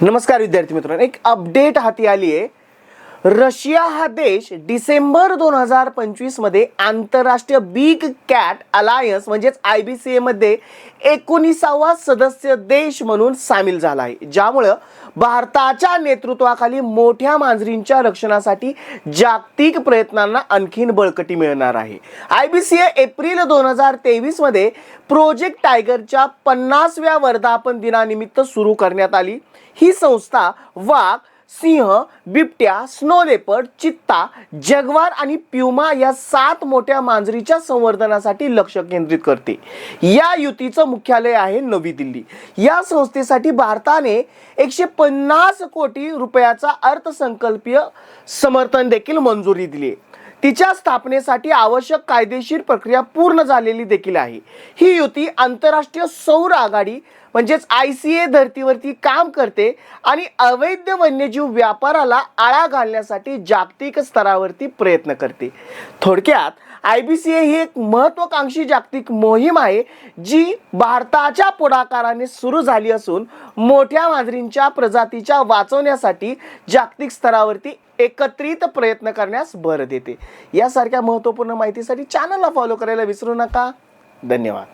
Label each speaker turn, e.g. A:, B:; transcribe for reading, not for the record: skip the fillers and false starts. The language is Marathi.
A: नमस्कार विद्यार्थी मित्रांनो, एक अपडेट हाती आली आहे। रशिया हा देश डिसेंबर 2025 मध्ये आंतरराष्ट्रीय बिग कॅट अलायन्स म्हणजेच IBCA मध्ये 19वा सदस्य देश म्हणून सामील झाला आहे, ज्यामुळे भारताच्या नेतृत्वाखाली मोठ्या मांजरींच्या रक्षणासाठी जागतिक प्रयत्नांना आणखीन बळकटी मिळणार आहे। IBCA एप्रिल 2023 मध्ये प्रोजेक्ट टायगरच्या 50व्या वर्धापन दिनानिमित्त सुरू करण्यात आली। ही संस्था वाघ, सिंह, बिबट्या, स्नो लेपर्ड, चित्ता, जगवार आणि प्युमा या 7 मोठ्या मांजरीच्या संवर्धनासाठी लक्ष केंद्रित करते। या युतीचं मुख्यालय आहे नवी दिल्ली। या संस्थेसाठी भारताने 150 कोटी रुपयाचा अर्थसंकल्पीय समर्थन देखील मंजुरी दिली। तिच्या स्थापनेसाठी आवश्यक कायदेशीर प्रक्रिया पूर्ण झालेली देखील आहे। ही युती आंतरराष्ट्रीय सौर आघाडी म्हणजेच ICA धर्तीवरती काम करते आणि अवैध वन्यजीव व्यापाराला आळा घालण्यासाठी जागतिक स्तरावरती प्रयत्न करते। थोडक्यात IBCA ही एक महत्त्वाकांक्षी जागतिक मोहीम आहे, जी भारताच्या पुढाकाराने सुरू झाली असून मोठ्या मांजरींच्या प्रजातीच्या वाचवण्यासाठी जागतिक स्तरावरती एकत्रित प्रयत्न करण्यास भर देते। यासारख्या महत्त्वपूर्ण माहितीसाठी चॅनलला फॉलो करायला विसरू नका। धन्यवाद।